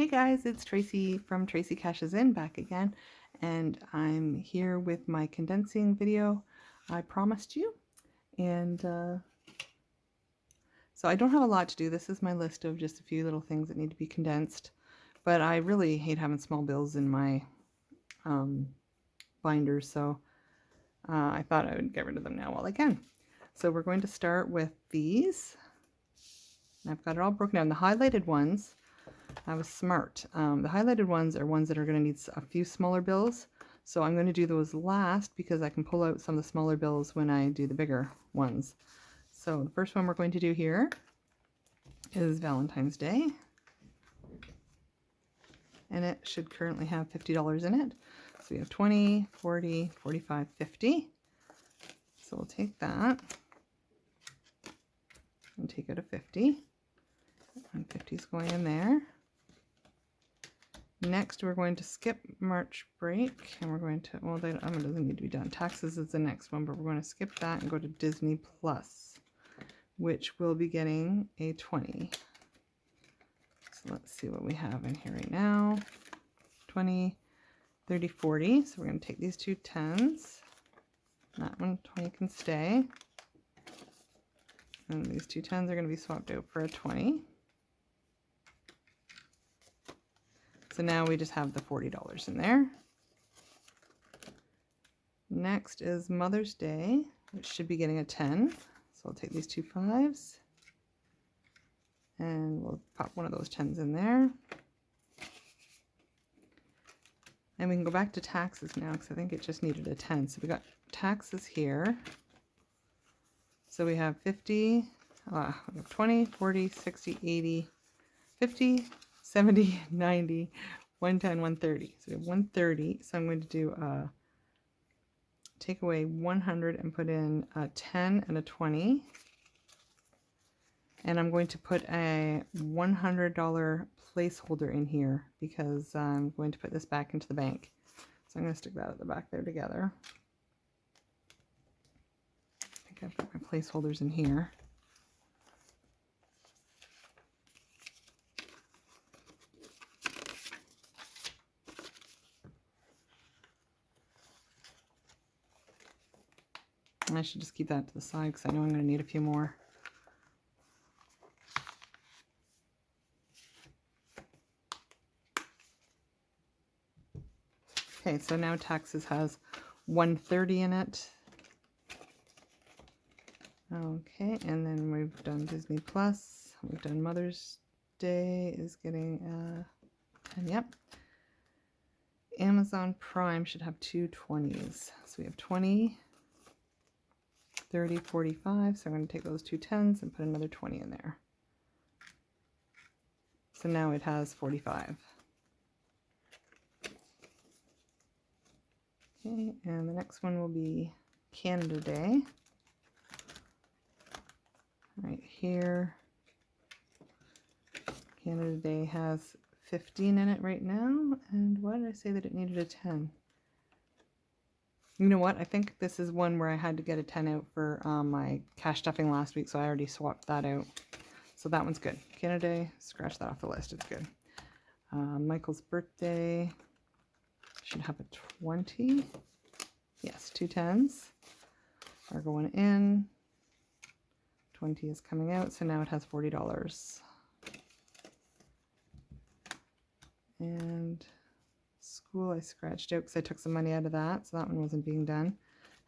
guys, it's Tracy from Tracy Cashes In back again, and I'm here with my condensing video I promised you. And so I don't have a lot to do. This is my list of just a few little things that need to be condensed, but I really hate having small bills in my binders, so I thought I would get rid of them now while I can. So we're going to start with these. I've got it all broken down. The highlighted ones, I was smart. The highlighted ones are ones that are going to need a few smaller bills. So I'm going to do those last because I can pull out some of the smaller bills when I do the bigger ones. So the first one we're going to do here is Valentine's Day. And it should currently have $50 in it. So we have 20, 40, 45, 50. So we'll take that and take out a 50. And 50 is going in there. Next, we're going to skip March break, and we're going to, well, it doesn't need to be done. Taxes is the next one, but we're going to skip that and go to Disney Plus, which will be getting a 20. So let's see what we have in here right now. 20, 30, 40. So we're going to take these two 10s. That one, 20 can stay. And these two 10s are going to be swapped out for a 20. So now we just have the $40 in there. Next is Mother's Day, which should be getting a 10. So I'll take these two 5s and we'll pop one of those 10s in there. And we can go back to taxes now because I think it just needed a 10. So we got taxes here. So we have 50, we have 20, 40, 60, 80, 50, 70, 90, 110, 130. So we have 130. So I'm going to do take away 100 and put in a 10 and a 20. And I'm going to put a $100 placeholder in here because I'm going to put this back into the bank. So I'm going to stick that at the back there together. I think I've got my placeholders in here. And I should just keep that to the side because I know I'm going to need a few more. Okay, so now taxes has 130 in it. Okay, and then we've done Disney Plus. We've done Mother's Day is getting 10, yep. Amazon Prime should have two 20s. So we have 20, 30, 45. So I'm going to take those two 10s and put another 20 in there. So now it has 45. Okay, and the next one will be Canada Day. Right here. Canada Day has 15 in it right now. And why did I say that it needed a 10? You know what? I think this is one where I had to get a 10 out for my cash stuffing last week, so I already swapped that out. So that one's good. Canada Day, scratch that off the list. It's good. Michael's birthday should have a 20. Yes, two 10s are going in. 20 is coming out, so now it has $40. And school I scratched out because I took some money out of that, so that one wasn't being done.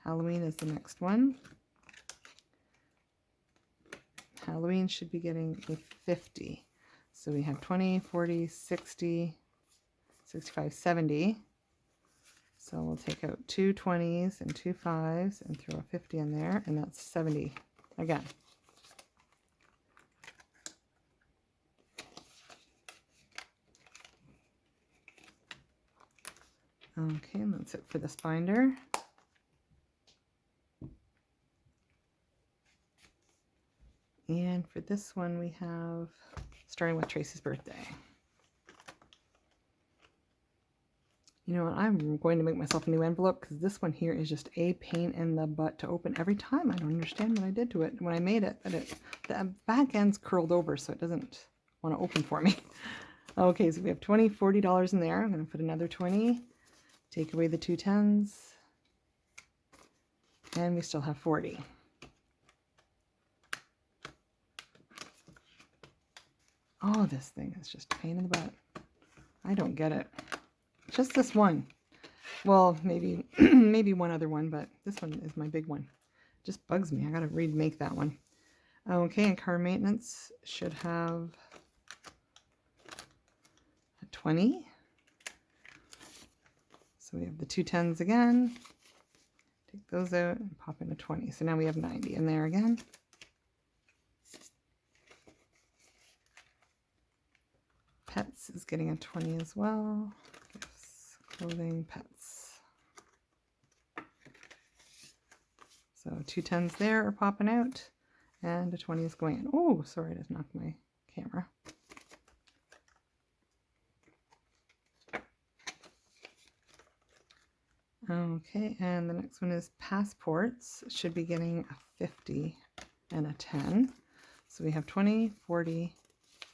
Halloween is the next one. Halloween should be getting a 50. So we have 20, 40, 60, 65, 70. So we'll take out two 20s and two 5s and throw a 50 in there, and that's 70 again. Okay, and that's it for this binder. And for this one, we have, starting with Tracy's birthday. You know what, I'm going to make myself a new envelope because this one here is just a pain in the butt to open every time. I don't understand what I did to it when I made it, but the back end's curled over, so it doesn't want to open for me. Okay, so we have $20, $40 in there. I'm going to put another 20, take away the 2 10s, and we still have 40. Oh, this thing is just a pain in the butt. I don't get it. Just this one. Well, maybe maybe one other one, but this one is my big one. Just bugs me. I gotta remake that one. Okay, and car maintenance should have a 20. So we have the 2 10s again. Take those out and pop in a 20. So now we have 90 in there again. Pets is getting a 20 as well. Gifts, clothing, pets. So 2 10s there are popping out, and a 20 is going in. Oh, sorry, I just knocked my camera. Okay, and the next one is passports. Should be getting a 50 and a 10. So we have 20, 40,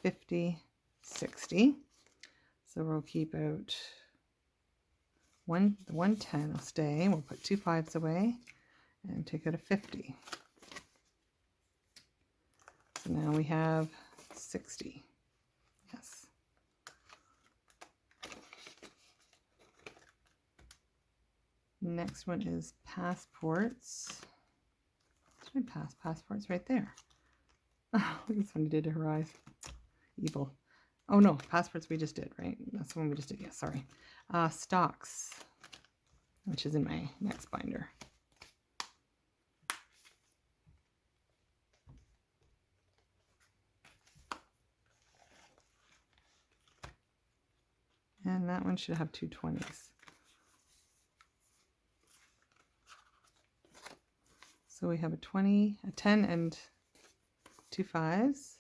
50, 60. So we'll keep out the 110 will stay. We'll put 2 5s away and take out a 50. So now we have 60. Yes. Next one is passports. Should I pass passports right there? Oh, look at this one he did to her eyes. Evil. Oh no, passports we just did, right? That's the one we just did. Yeah, sorry. Stocks, which is in my next binder. And that one should have 2 20s. So we have a 20, a 10, and 2 5s.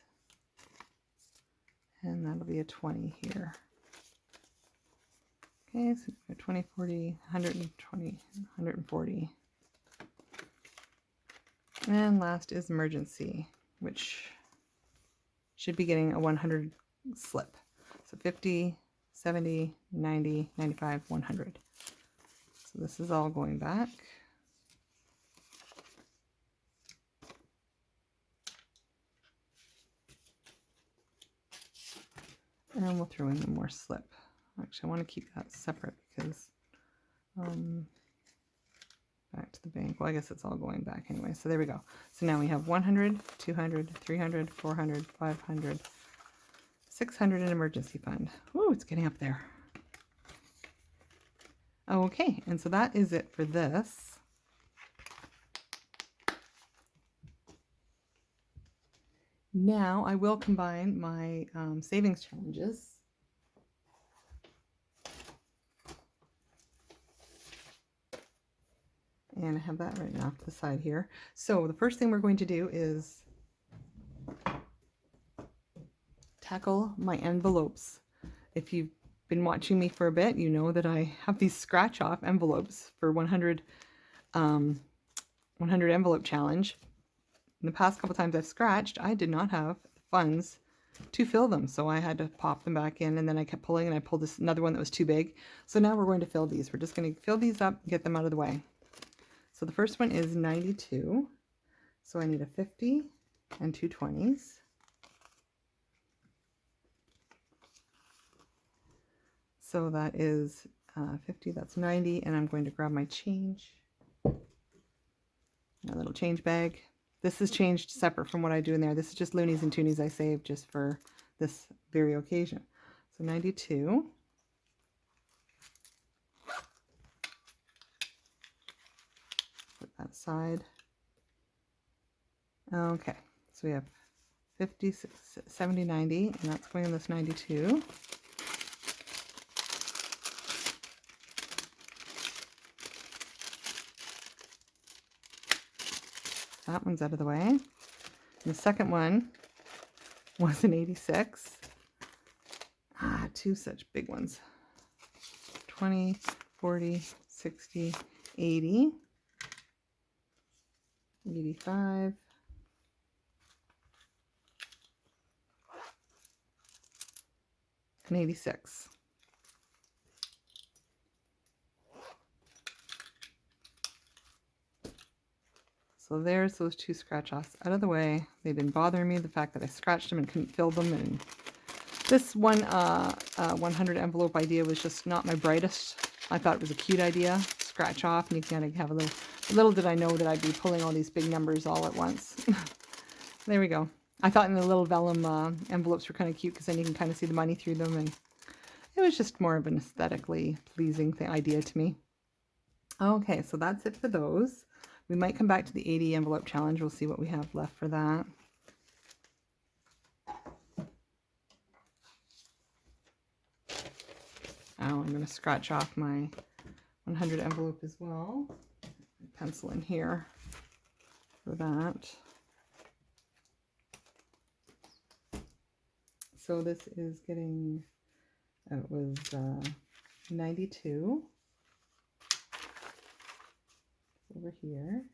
And that'll be a 20 here. Okay, so 20, 40, 120, 140. And last is emergency, which should be getting a 100 slip. So 50, 70, 90, 95, 100. So this is all going back. And we'll throw in one more slip. Actually, I want to keep that separate because back to the bank. Well, I guess it's all going back anyway. So there we go. So now we have 100, 200, 300, 400, 500, 600 in emergency fund. Woo, it's getting up there. Okay, and so that is it for this. Now I will combine my savings challenges. And I have that written off to the side here. So the first thing we're going to do is tackle my envelopes. If you've been watching me for a bit, you know that I have these scratch off envelopes for 100 envelope challenge. In the past couple times I've scratched, I did not have funds to fill them, so I had to pop them back in, and then I kept pulling, and I pulled this another one that was too big. So now we're going to fill these. We're just going to fill these up, get them out of the way. So the first one is 92. So I need a 50 and 2 20s. So that is 50, that's 90, and I'm going to grab my change, my little change bag. This is changed separate from what I do in there. This is just loonies and toonies I saved just for this very occasion. So 92. Put that aside. Okay, so we have 50, 70, 90, and that's going in this 92. That one's out of the way. And the second one was an 86. Two such big ones. 20, 40, 60, 80, 85, and 86. So there's those two scratch offs out of the way. They've been bothering me, the fact that I scratched them and couldn't fill them. And this one 100 envelope idea was just not my brightest. I thought it was a cute idea, scratch off, and you kind of have a little did I know that I'd be pulling all these big numbers all at once. There we go. I thought in the little vellum envelopes were kind of cute because then you can kind of see the money through them, and it was just more of an aesthetically pleasing idea to me. Okay, so that's it for those. We might come back to the 80 envelope challenge. We'll see what we have left for that. Oh, I'm going to scratch off my 100 envelope as well. Pencil in here for that. So this is getting, it was 92. Over here.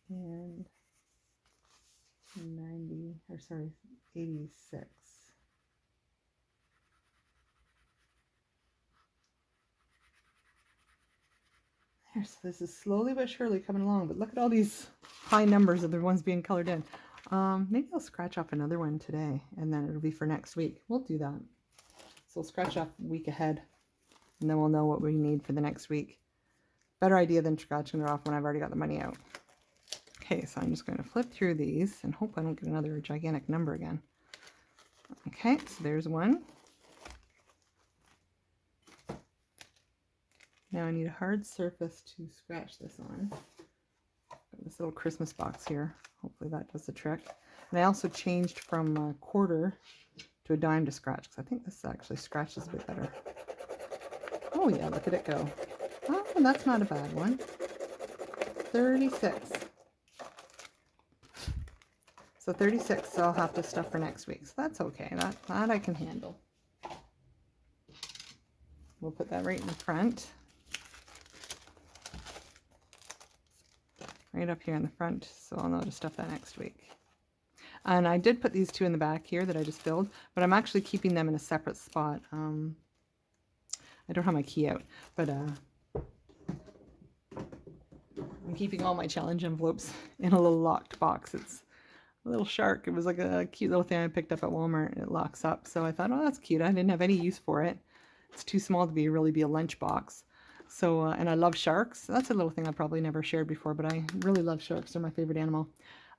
And 90, or sorry, 86. There, so this is slowly but surely coming along, but look at all these high numbers of the ones being colored in. Maybe I'll scratch off another one today, and then it'll be for next week. We'll do that. So we'll scratch off a week ahead, and then we'll know what we need for the next week. Better idea than scratching it off when I've already got the money out. Okay, so I'm just going to flip through these and hope I don't get another gigantic number again. Okay, so there's one. Now I need a hard surface to scratch this on. Got this little Christmas box here. Hopefully that does the trick. And I also changed from a quarter to a dime to scratch, because I think this actually scratches a bit better. Oh yeah, look at it go. Oh, that's not a bad one. 36. So 36 I'll have to stuff for next week. So that's okay. That I can handle. We'll put that right in the front. Right up here in the front, so I'll know to stuff that next week. And I did put these two in the back here that I just filled, but I'm actually keeping them in a separate spot. I don't have my key out, but I'm keeping all my challenge envelopes in a little locked box. It's a little shark. It was like a cute little thing I picked up at Walmart. It locks up, so I thought, oh, that's cute. I didn't have any use for it. It's too small to really be a lunch box. So, and I love sharks. That's a little thing I probably never shared before, but I really love sharks. They're my favorite animal.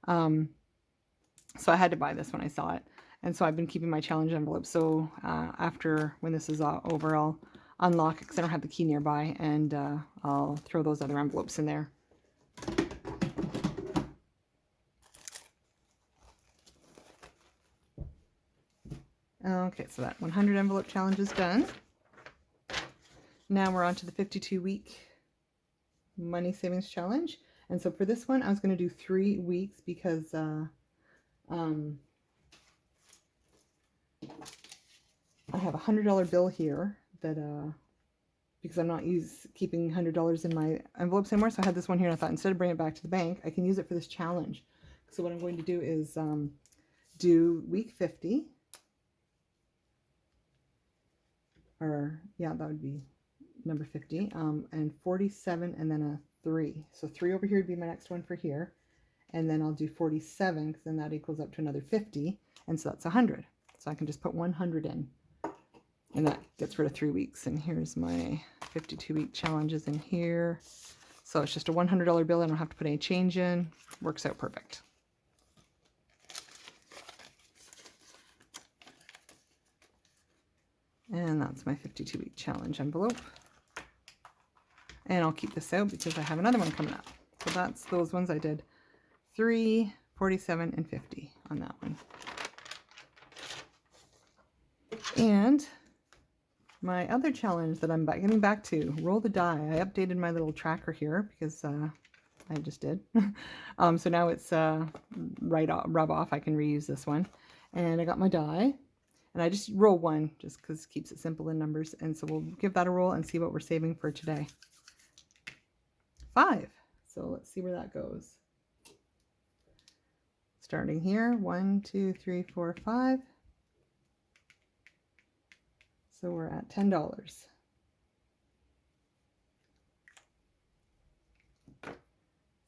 So I had to buy this when I saw it. And so I've been keeping my challenge envelope. So after, when this is over, I'll unlock it because I don't have the key nearby, and I'll throw those other envelopes in there. Okay, so that 100 envelope challenge is done. Now we're on to the 52-week money savings challenge. And so for this one, I was going to do 3 weeks because I have a $100 bill here that because I'm not keeping $100 in my envelopes anymore. So I had this one here, and I thought instead of bringing it back to the bank, I can use it for this challenge. So what I'm going to do is do week 50. Or yeah, that would be number 50, and 47, and then a 3. So 3 over here would be my next one for here, and then I'll do 47 because then that equals up to another 50, and so that's 100. So I can just put 100 in, and that gets rid of 3 weeks. And here's my 52-week challenges in here. So it's just a $100 bill. I don't have to put any change in. Works out perfect. And that's my 52-week challenge envelope. And I'll keep this out because I have another one coming up. So that's those ones I did 3, 47, and 50 on that one. And my other challenge that I'm getting back to, roll the die. I updated my little tracker here because I just did. So now it's rub off. I can reuse this one. And I got my die. And I just roll one just because it keeps it simple in numbers. And so we'll give that a roll and see what we're saving for today. 5. So let's see where that goes. Starting here, 1, 2, 3, 4, 5. So we're at $10.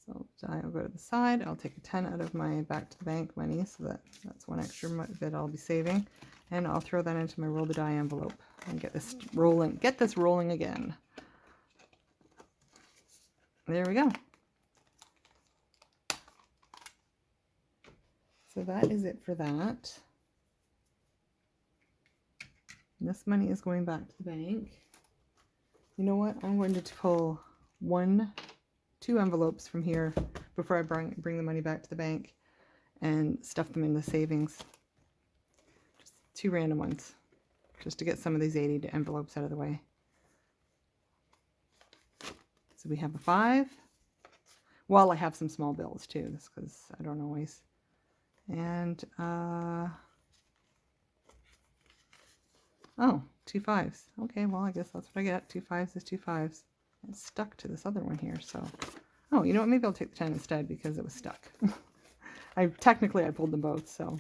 So I'll go to the side. I'll take a 10 out of my back to the bank money, so that's one extra bit I'll be saving, and I'll throw that into my roll the die envelope and get this rolling. Get this rolling again. There we go. So that is it for that. And this money is going back to the bank. You know what? I'm going to pull 2 envelopes from here before I bring the money back to the bank and stuff them in the savings. Just 2 random ones, just to get some of these 80 envelopes out of the way. So we have a 5. Well, I have some small bills too, just because I don't always. And oh, 2 5s. Okay, well, I guess that's what I get. 2 5s is 2 5s. It's stuck to this other one here, so. Oh, you know what? Maybe I'll take the 10 instead because it was stuck. I pulled them both, so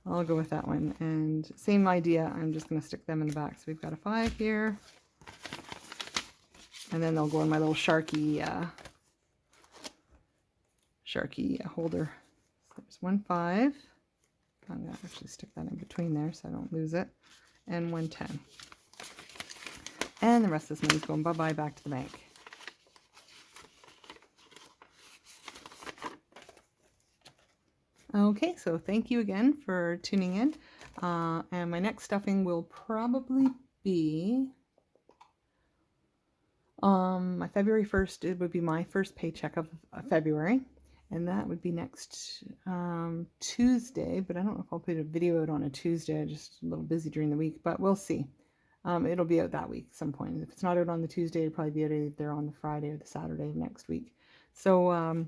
I'll go with that one. And same idea, I'm just going to stick them in the back. So we've got a 5 here. And then they'll go in my little Sharky holder. So there's 1 5. I'm going to actually stick that in between there so I don't lose it. And 1 10. And the rest of this money's going bye-bye back to the bank. Okay, so thank you again for tuning in. And my next stuffing will probably be my February 1st. It would be my first paycheck of February. And that would be next Tuesday. But I don't know if I'll put a video out on a Tuesday. I'm just a little busy during the week. But we'll see. It'll be out that week at some point. If it's not out on the Tuesday, it'll probably be out either on the Friday or the Saturday of next week. So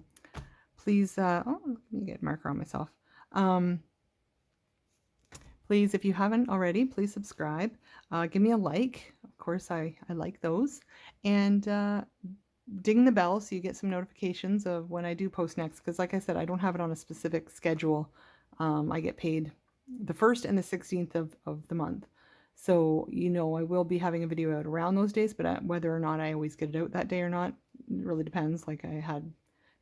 please, oh, let me get a marker on myself. Please, if you haven't already, please subscribe. Give me a like. Of course, I like those. And ding the bell so you get some notifications of when I do post next. Because like I said, I don't have it on a specific schedule. I get paid the 1st and the 16th of the month. So, you know, I will be having a video out around those days, but whether or not I always get it out that day or not, it really depends. Like I had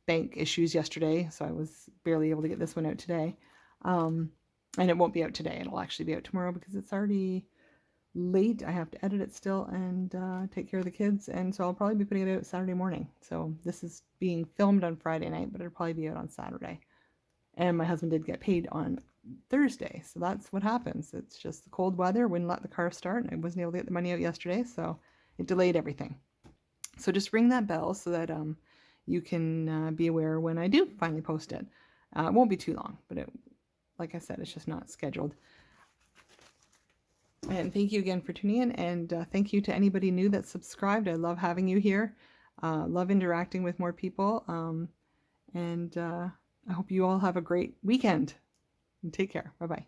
bank issues yesterday, so I was barely able to get this one out today. And it won't be out today. It'll actually be out tomorrow because it's already late. I have to edit it still and take care of the kids. And so I'll probably be putting it out Saturday morning. So this is being filmed on Friday night, but it'll probably be out on Saturday. And my husband did get paid on Thursday. So that's what happens. It's just the cold weather wouldn't let the car start. And I wasn't able to get the money out yesterday, so it delayed everything. So just ring that bell so that you can be aware when I do finally post it. It won't be too long, but like I said, it's just not scheduled. And thank you again for tuning in, and thank you to anybody new that's subscribed. I love having you here. Love interacting with more people. And I hope you all have a great weekend. And take care. Bye-bye.